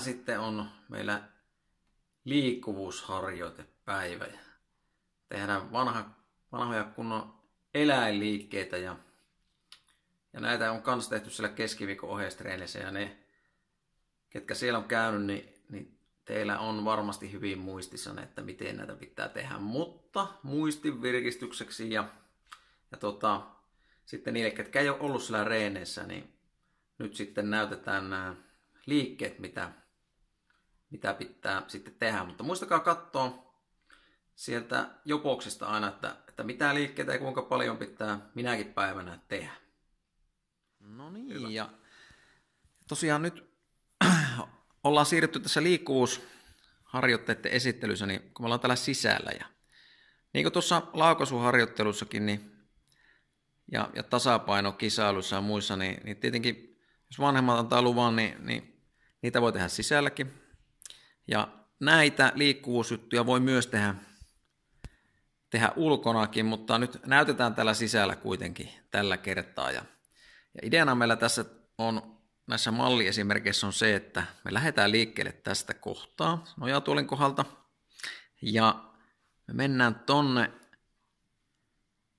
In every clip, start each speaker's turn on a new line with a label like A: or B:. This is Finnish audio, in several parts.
A: sitten on meillä liikkuvuusharjoitepäivä. Tehdään vanhoja kunnon eläinliikkeitä ja näitä on kans tehty siellä keskiviikon ohjeistreenissä ja ne, ketkä siellä on käynyt, niin teillä on varmasti hyvin muistissanne, että miten näitä pitää tehdä, mutta muistin virkistykseksi ja sitten niille, ketkä ei ole ollut siellä reeneissä, niin nyt sitten näytetään nämä liikkeet, mitä pitää sitten tehdä. Mutta muistakaa katsoa sieltä jopoksista aina, että mitä liikkeitä ja kuinka paljon pitää minäkin päivänä tehdä. No niin, ja tosiaan nyt ollaan siirrytty tässä liikkuvuusharjoitteiden esittelyssä, niin kun me ollaan täällä sisällä. Ja niin kuin tuossa laukaisuharjoittelussakin ja tasapainokisailuissa ja muissa, niin tietenkin jos vanhemmat antaa luvan, niin niitä voi tehdä sisälläkin. Ja näitä liikkuvuusjuttuja voi myös tehdä ulkonakin, mutta nyt näytetään täällä sisällä kuitenkin tällä kertaa. Ja ideana meillä tässä on näissä malliesimerkeissä on se, että me lähdetään liikkeelle tästä kohtaa, nojatuolin kohdalta, ja me mennään tonne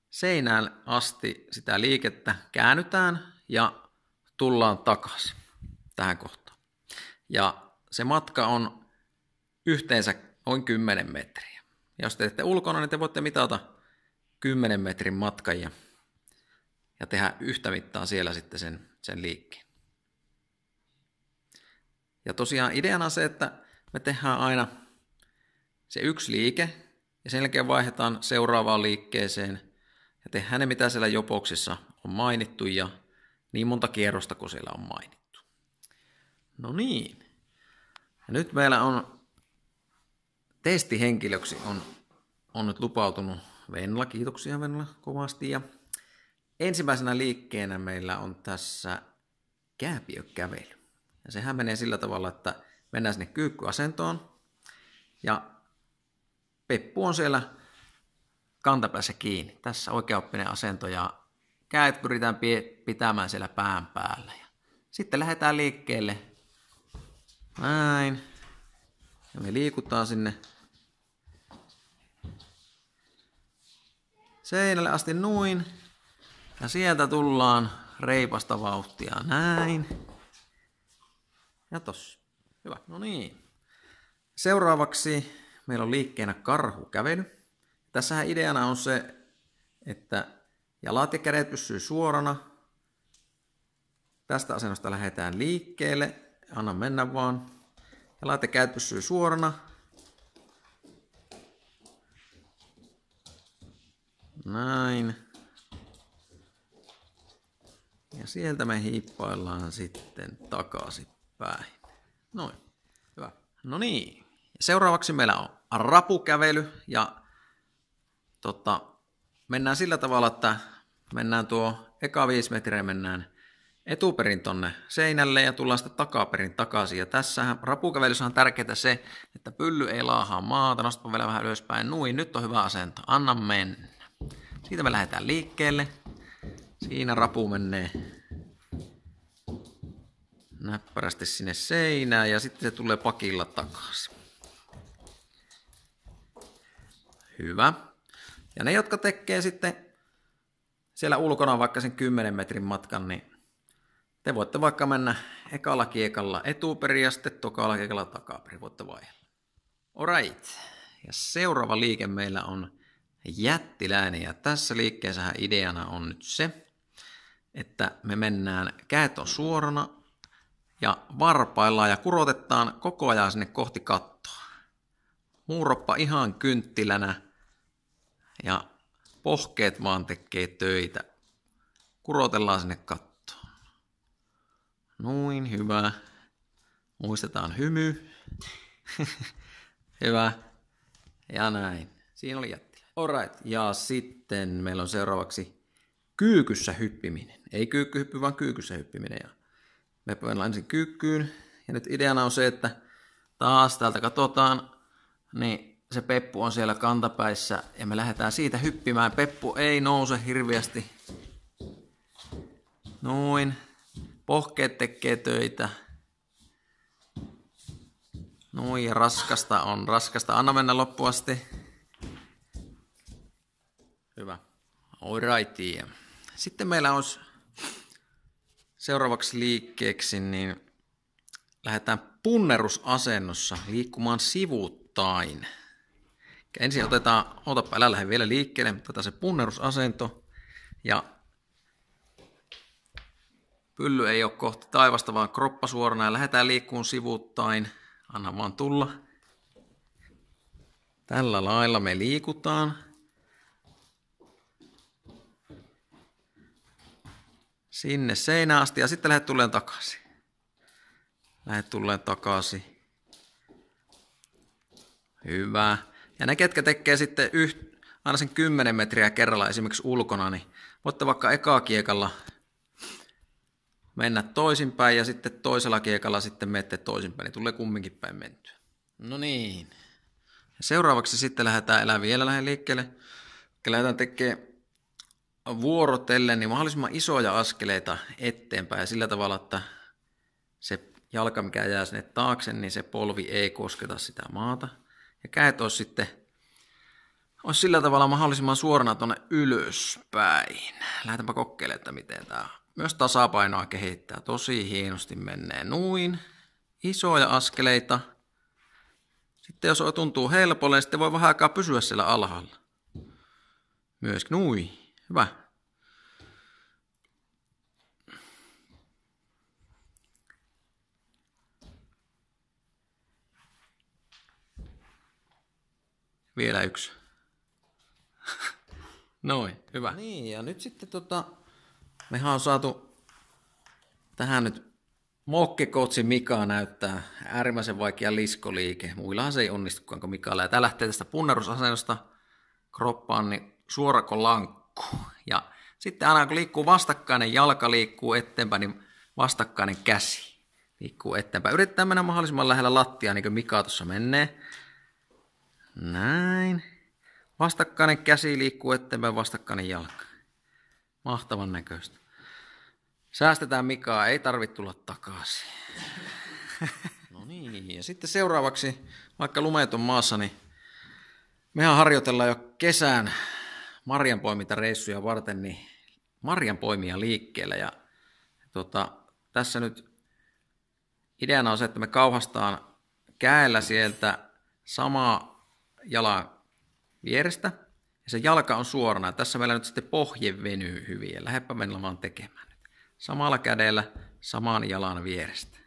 A: seinään asti sitä liikettä, käännytään ja tullaan takaisin tähän kohtaan. Ja se matka on yhteensä noin 10 metriä. Ja jos te teette ulkona, niin te voitte mitata 10 metrin matkan ja tehdä yhtä mittaa siellä sitten sen liikkeen. Ja tosiaan ideana on se, että me tehdään aina se yksi liike ja sen jälkeen vaihdetaan seuraavaan liikkeeseen ja tehdään ne, mitä siellä jopoksissa on mainittu ja niin monta kierrosta kuin siellä on mainittu. No niin. Ja nyt meillä on testihenkilöksi on nyt lupautunut Venla. Kiitoksia Venla kovasti. Ja ensimmäisenä liikkeenä meillä on tässä kääpiökävely. Ja sehän menee sillä tavalla, että mennään sinne kyykkyasentoon ja peppu on siellä kantapäässä kiinni. Tässä oikeaoppinen asento ja kädet pyritään pitämään siellä pään päällä. Ja sitten lähdetään liikkeelle. Näin. Ja me liikutaan sinne seinälle asti noin. Ja sieltä tullaan reipasta vauhtia. Näin. Ja tossa. Hyvä. No niin. Seuraavaksi meillä on liikkeenä karhukävely. Tässähän ideana on se, että jalat ja kädet pysyy suorana. Tästä asennosta lähdetään liikkeelle. Anna mennä vaan. Jalat ja kädet pysyy suorana. Näin. Ja sieltä me hiippaillaan sitten takaisinpäin. Noin. Hyvä. No niin. Seuraavaksi meillä on rapukävely ja mennään sillä tavalla, että mennään tuo eka 5 metriä mennään etuperin tonne seinälle ja tullaan sitten takaperin takaisin. Ja tässähän rapukävelyssä on tärkeää se, että pylly ei laahaa maata, nostapa vielä vähän ylöspäin. Nuin, nyt on hyvä asento. Anna mennä. Siitä me lähdetään liikkeelle. Siinä rapu menee näppärästi sinne seinään ja sitten se tulee pakilla takaisin. Hyvä. Ja ne, jotka tekee sitten siellä ulkona vaikka sen 10 metrin matkan, niin te voitte vaikka mennä ekalla kiekalla etuperin ja sitten tokalla kiekalla takaperin. Voitte vaihdella. Alright. Ja seuraava liike meillä on jättiläinen. Ja tässä liikkeessähän ideana on nyt se, että me mennään, kädet on suorana ja varpaillaan ja kurotetaan koko ajan sinne kohti kattoa. Muuroppa ihan kynttilänä ja pohkeet vaan tekee töitä. Kurotellaan sinne kattoon. Noin, hyvä. Muistetaan hymy. Hyvä. Ja näin. Siinä oli jättilä. Alright. Ja sitten meillä on seuraavaksi kyykyssä hyppiminen. Ei kyykkyhyppy, vaan kyykyssä hyppiminen. Ja me pannaan ensin kyykkyyn. Ja nyt ideana on se, että taas täältä katsotaan, niin se peppu on siellä kantapäissä ja me lähdetään siitä hyppimään. Peppu ei nouse hirveästi. Noin. Pohkeet tekee töitä. Noin, ja raskasta on raskasta. Anna mennä loppuun asti. Hyvä. Alrighty. Sitten meillä olisi seuraavaksi liikkeeksi, niin lähdetään punnerusasennossa liikkumaan sivuuttain. Ensin otetaan, otapa, älä lähde vielä liikkeelle, otetaan se punnerusasento ja pylly ei ole kohti taivasta, vaan kroppa suorana ja lähdetään liikkuun sivuuttain. Anna vaan tulla. Tällä lailla me liikutaan. Sinne seinään asti ja sitten lähdet tulleen takaisin. Lähdet tulleen takaisin. Hyvä. Ja ne, ketkä tekee sitten aina sen 10 metriä kerralla esimerkiksi ulkona, niin voitte vaikka ekaa kiekalla mennä toisinpäin ja sitten toisella kiekalla sitten menette toisinpäin, niin tulee kumminkin päin mentyä. No niin. Ja seuraavaksi sitten lähdetään vielä liikkeelle. Lähdetään tekemään vuorotellen niin mahdollisimman isoja askeleita eteenpäin ja sillä tavalla, että se jalka, mikä jää sinne taakse, niin se polvi ei kosketa sitä maata. Ja kädet olisi sitten sillä tavalla mahdollisimman suorana tuonne ylöspäin. Lähdetäänpä kokeilemaan, että miten tämä myös tasapainoa kehittää. Tosi hienosti menee nuin. Isoja askeleita. Sitten jos tuntuu helpolle, niin sitten voi vähän aikaa pysyä siellä alhaalla. Myös nuin. Hyvä. Vielä yksi. Noin, hyvä. Niin, ja nyt sitten mehän on saatu tähän nyt Mokkekoutsin Mika näyttää äärimmäisen vaikea liskoliike. Muillahan se ei onnistukaan kuin Mikaalla. Ja tää lähtee tästä punnerusasennosta kroppaan niin suora kuin lankku. Ja sitten aina kun liikkuu vastakkainen jalka, liikkuu eteenpäin, niin vastakkainen käsi liikkuu eteenpäin. Yritetään mennä mahdollisimman lähellä lattiaa, niin kuin Mika tuossa menee. Näin. Vastakkainen käsi liikkuu eteenpäin, vastakkainen jalka. Mahtavan näköistä. Säästetään Mikaa, ei tarvitse tulla takaisin. No niin, ja sitten seuraavaksi, vaikka lumeet on maassa, niin mehän harjoitellaan jo kesän marjanpoimintareissuja varten, niin marjanpoimia liikkeellä. Ja tässä nyt ideana on se, että me kauhastaan käellä sieltä samaa jalan vierestä. Ja se jalka on suorana. Ja tässä meillä nyt sitten pohje venyy hyvin. Ja lähdepä mennä vaan tekemään nyt. Samalla kädellä saman jalan vierestä.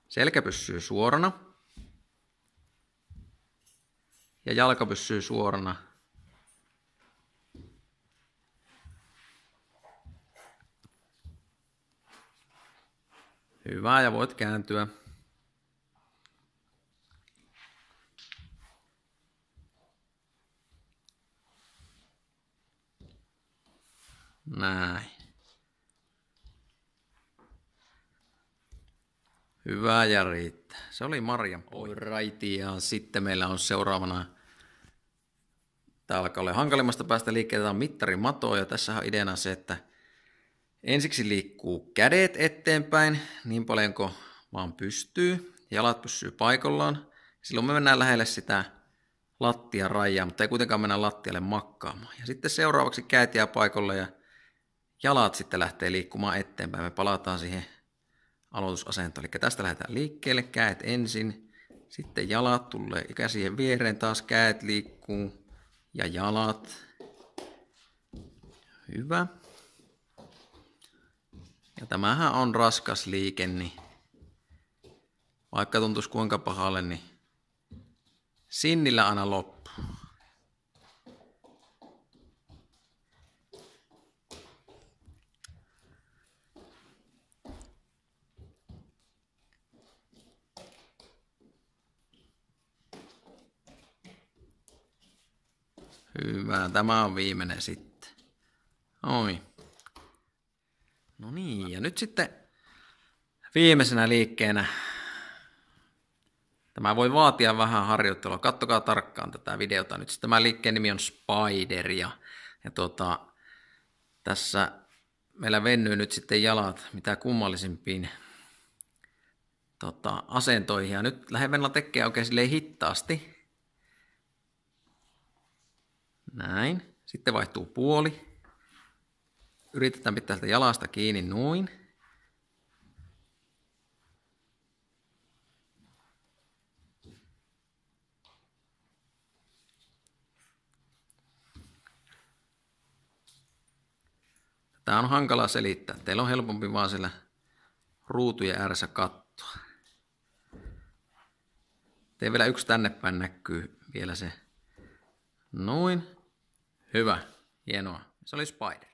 A: Selkä pysyy suorana. Ja jalka pysyy suorana. Hyvä, ja voit kääntyä. Näin. Hyvä ja riittää. Se oli marjan poiraiti ja sitten meillä on seuraavana, tää alkaa olla hankalimmasta päästä liikkeelle, tämä on mittarimato ja tässä on ideana se, että ensiksi liikkuu kädet eteenpäin niin paljon kuin vaan pystyy, jalat pysyy paikallaan. Silloin me mennään lähelle sitä lattian rajaa, mutta ei kuitenkaan mennä lattialle makkaamaan. Ja sitten seuraavaksi kädet jää paikalle ja jalat sitten lähtee liikkumaan eteenpäin. Me palataan siihen aloitusasentoon. Eli tästä lähdetään liikkeelle, kädet ensin, sitten jalat tulee käsien viereen, taas kädet liikkuu ja jalat. Hyvä. Ja tämähän on raskas liike, niin vaikka tuntuisi kuinka pahalle, niin sinnillä aina loppu. Hyvä, tämä on viimeinen sitten. Oi. No niin, ja nyt sitten viimeisenä liikkeenä. Tämä voi vaatia vähän harjoittelua. Kattokaa tarkkaan tätä videota nyt. Tämä liikkeen nimi on Spider. Ja tässä meillä vennyy nyt sitten jalat mitä kummallisimpiin asentoihin. Ja nyt lähden Venla tekemään oikein silleen hitaasti. Näin. Sitten vaihtuu puoli. Yritetään pitää sitä jalasta kiinni noin. Tämä on hankala selittää. Teillä on helpompi vaan siellä ruutujen ääressä katsoa. Teen vielä yksi tänne päin, näkyy vielä se. Noin. Hyvä. Hienoa. Se oli Spider.